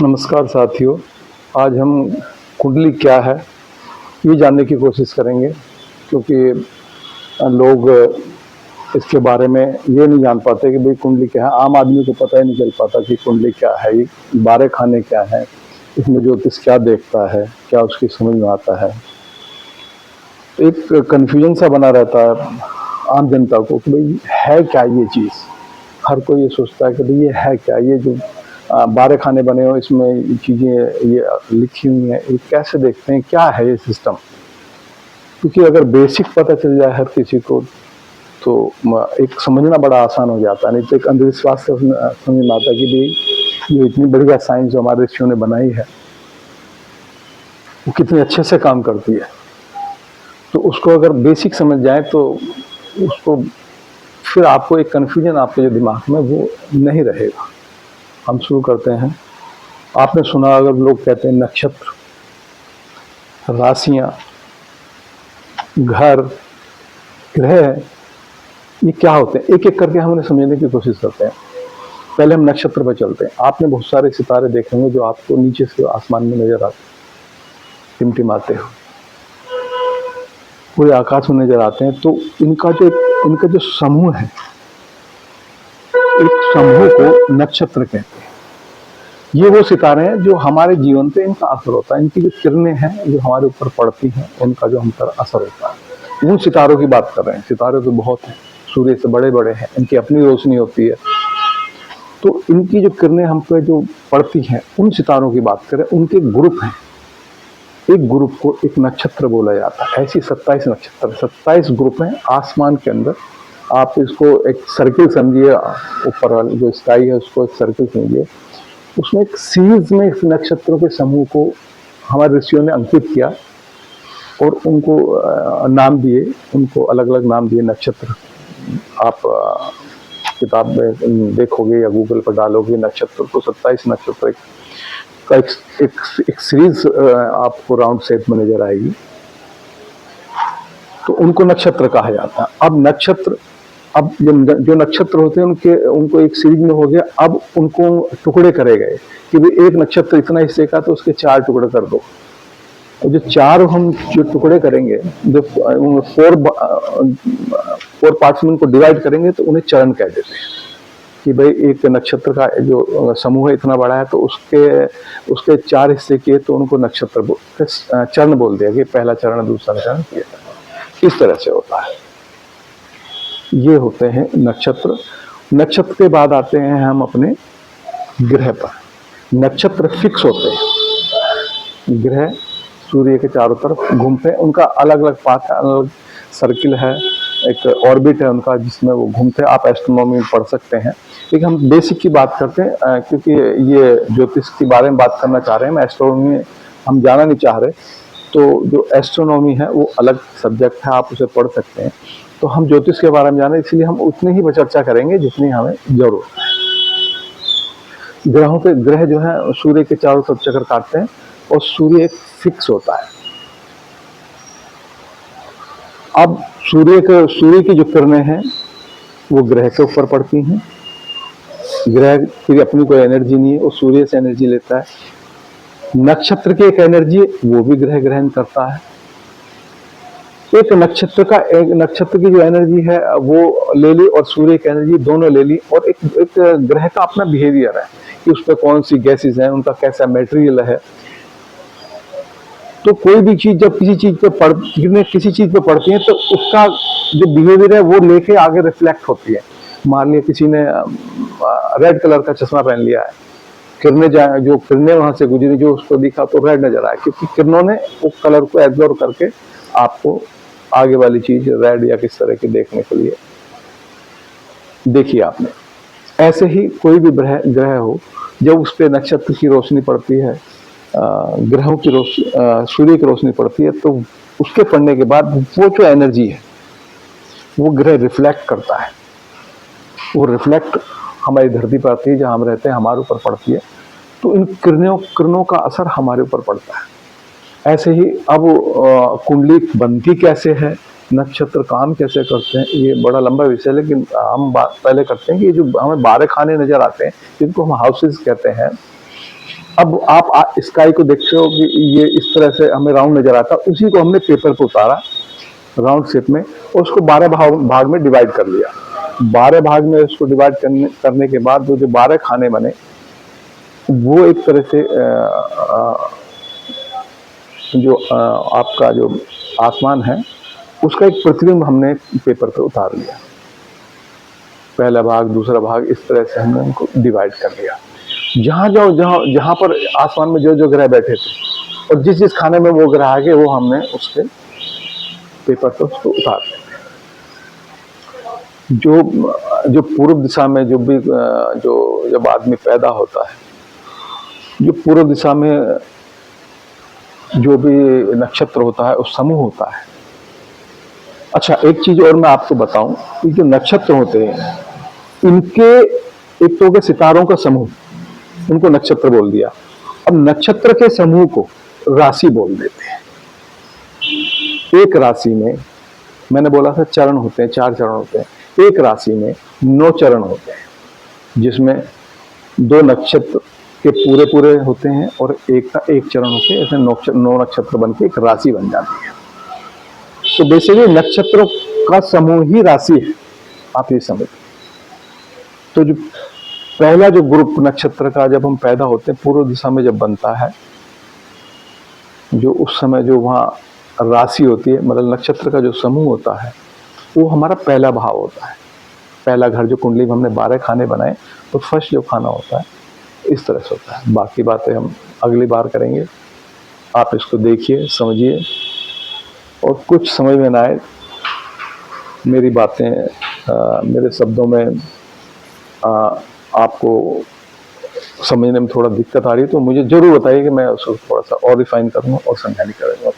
नमस्कार साथियों। आज हम कुंडली क्या है ये जानने की कोशिश करेंगे, क्योंकि लोग इसके बारे में ये नहीं जान पाते कि भाई कुंडली क्या है। आम आदमी को पता ही नहीं चल पाता कि कुंडली क्या है, ये 12 खाने क्या है, इसमें ज्योतिष क्या देखता है, क्या उसकी समझ में आता है। एक कन्फ्यूजन सा बना रहता है आम जनता को कि भाई है क्या ये चीज़। हर कोई ये सोचता है कि भाई ये है क्या, ये जो 12 खाने बने हो, इसमें ये चीज़ें ये लिखी हुई हैं, ये कैसे देखते हैं, क्या है ये सिस्टम। क्योंकि अगर बेसिक पता चल जाए हर किसी को तो एक समझना बड़ा आसान हो जाता है। नहीं तो एक अंधविश्वास से समझ में आता है कि भाई ये इतनी बढ़िया साइंस जो हमारे ऋषियों ने बनाई है वो कितने अच्छे से काम करती है। तो उसको अगर बेसिक समझ जाए तो उसको फिर आपको एक कन्फ्यूजन आपके जो दिमाग में वो नहीं रहेगा। हम शुरू करते हैं। आपने सुना, अगर लोग कहते हैं नक्षत्र, राशियां, घर, ग्रह, ये क्या होते हैं, एक एक करके हम उन्हें समझने की कोशिश करते हैं। पहले हम नक्षत्र पर चलते हैं। आपने बहुत सारे सितारे देखे होंगे जो आपको नीचे से आसमान में नजर आते, टिमटिमाते हो, पूरे आकाश में नजर आते हैं। तो इनका जो समूह है, एक समूह को नक्षत्र कहते हैं। ये वो सितारे हैं जो हमारे जीवन पे इनका असर होता है। इनकी जो किरणें हैं जो हमारे ऊपर पड़ती हैं, उनका जो हम पर असर होता है। उन सितारों की बात कर रहे हैं। सितारे तो बहुत हैं, सूर्य से बड़े बड़े हैं, इनकी अपनी रोशनी होती है। तो इनकी जो किरणें हम पे जो पड़ती हैं, उन सितारों की बात करें, उनके ग्रुप हैं। एक ग्रुप को एक नक्षत्र बोला जाता है। ऐसी 27 नक्षत्र, 27 ग्रुप हैं आसमान के अंदर। आप इसको एक सर्किल समझिए, ऊपर वाली जो स्काई है उसको एक सर्किल समझिए। उसमें एक सीरीज में इस नक्षत्रों के समूह को हमारे ऋषियों ने अंकित किया और उनको नाम दिए, उनको अलग अलग नाम दिए नक्षत्र। आप किताब में देखोगे या गूगल पर डालोगे नक्षत्र तो 27 नक्षत्र का एक सीरीज आपको राउंड शेप में नजर आएगी। तो उनको नक्षत्र कहा जाता है। अब नक्षत्र, अब जो नक्षत्र होते हैं उनको एक सीरीज में हो गया। अब उनको टुकड़े करे गए कि भाई एक नक्षत्र इतना हिस्से का तो उसके 4 टुकड़े कर दो। और जो 4 हम जो टुकड़े करेंगे, जो 4 पार्ट्स में उनको डिवाइड करेंगे तो उन्हें चरण कह देते हैं। कि भाई एक नक्षत्र का जो समूह है इतना बड़ा है तो उसके 4 हिस्से किए तो उनको नक्षत्र चरण बोल दिया कि पहला चरण, दूसरा चरण किया। इस तरह से होता है। ये होते हैं नक्षत्र। नक्षत्र के बाद आते हैं हम अपने ग्रह पर। नक्षत्र फिक्स होते हैं, ग्रह सूर्य के चारों तरफ घूमते हैं। उनका अलग अलग पाथ है, अलग सर्किल है, एक ऑर्बिट है उनका जिसमें वो घूमते हैं। आप एस्ट्रोनॉमी में पढ़ सकते हैं। लेकिन हम बेसिक की बात करते हैं, क्योंकि ये ज्योतिष के बारे में बात करना चाह रहे हैं, एस्ट्रोनॉमी हम जाना नहीं चाह रहे। तो जो एस्ट्रोनॉमी है वो अलग सब्जेक्ट है, आप उसे पढ़ सकते हैं। तो हम ज्योतिष के बारे में जाने, इसलिए हम उतनी ही चर्चा करेंगे जितनी हमें जरूरत है। ग्रहों पे, ग्रह जो है सूर्य के चारों तरफ चक्कर काटते हैं और सूर्य एक फिक्स होता है। अब सूर्य की जो किरणें हैं वो ग्रह के ऊपर पड़ती हैं। ग्रह की अपनी कोई एनर्जी नहीं है, वो सूर्य से एनर्जी लेता है। नक्षत्र की एक एनर्जी वो भी ग्रह ग्रहण करता है। एक नक्षत्र की जो एनर्जी है वो ले ली और सूर्य की एनर्जी दोनों ले ली। और एक ग्रह का अपना बिहेवियर है कि उस पर कौन सी गैसेज हैं, उनका कैसा मटेरियल है। तो कोई भी चीज जब किसी चीज पे पड़ती है तो उसका जो बिहेवियर है वो लेके आगे रिफ्लेक्ट होती है। मान लिया किसी ने रेड कलर का चश्मा पहन लिया है, जो किरणें वहां से गुजरी, जो उसको दिखा तो रेड नजर आया, क्योंकि किरणों ने वो कलर को एब्जॉर्व करके आपको आगे वाली चीज रेड या किस तरह की देखने के लिए देखी आपने। ऐसे ही कोई भी ग्रह हो, जब उस पर नक्षत्र की रोशनी पड़ती है, ग्रहों की सूर्य की रोशनी पड़ती है, तो उसके पड़ने के बाद वो जो एनर्जी है वो ग्रह रिफ्लेक्ट करता है। वो रिफ्लेक्ट हमारी धरती पर आती है, जहां हम रहते हैं, हमारे ऊपर पड़ती है। तो इन किरणों का असर हमारे ऊपर पड़ता है। ऐसे ही अब कुंडली बनती कैसे है, नक्षत्र काम कैसे करते हैं, ये बड़ा लंबा विषय है। लेकिन हम बात पहले करते हैं कि जो हमें 12 खाने नजर आते हैं, जिनको हम हाउसेस कहते हैं, अब आप स्काई को देखते हो कि ये इस तरह से हमें राउंड नजर आता है, उसी को हमने पेपर पे उतारा राउंड शेप में और उसको 12 भाग में डिवाइड कर लिया। 12 भाग में उसको डिवाइड करने के बाद वो जो 12 खाने बने, वो एक तरह से जो आपका जो आसमान है उसका एक प्रतिबिंब हमने पेपर पे उतार लिया। पहला भाग, दूसरा भाग, इस तरह से हमने उनको डिवाइड कर लिया। जहां पर आसमान में जो जो ग्रह बैठे थे और जिस जिस खाने में वो ग्रह आ गए, वो हमने उसके पेपर पर उसको उतार दिया। जो पूर्व दिशा में जो भी जो जब आदमी पैदा होता है, जो पूर्व दिशा में जो भी नक्षत्र होता है, उस समूह होता है। अच्छा, एक चीज और मैं आपको बताऊं कि जो नक्षत्र होते हैं, इनके एक तो के सितारों का समूह, उनको नक्षत्र बोल दिया। अब नक्षत्र के समूह को राशि बोल देते हैं। एक राशि में मैंने बोला था चरण होते हैं, 4 चरण होते हैं। एक राशि में 9 चरण होते हैं, जिसमें 2 नक्षत्र के पूरे पूरे होते हैं और एक का एक चरण होते हैं। ऐसे 9 नक्षत्र बन के एक राशि बन जाती है। तो बेसिकली नक्षत्रों का समूह ही राशि है, आप ये समझ। तो जो पहला जो ग्रुप नक्षत्र का जब हम पैदा होते हैं, पूर्व दिशा में जब बनता है, जो उस समय जो वहाँ राशि होती है, मतलब नक्षत्र का जो समूह होता है, वो हमारा पहला भाव होता है। पहला घर जो कुंडली में हमने 12 खाने बनाए, तो फर्स्ट जो खाना होता है इस तरह से होता है। बाकी बातें हम अगली बार करेंगे। आप इसको देखिए, समझिए, और कुछ समझ में ना आए, मेरी बातें मेरे शब्दों में आपको समझने में थोड़ा दिक्कत आ रही है, तो मुझे जरूर बताइए कि मैं उसको थोड़ा सा और रिफाइन करूँगा और समझाने करूँगा।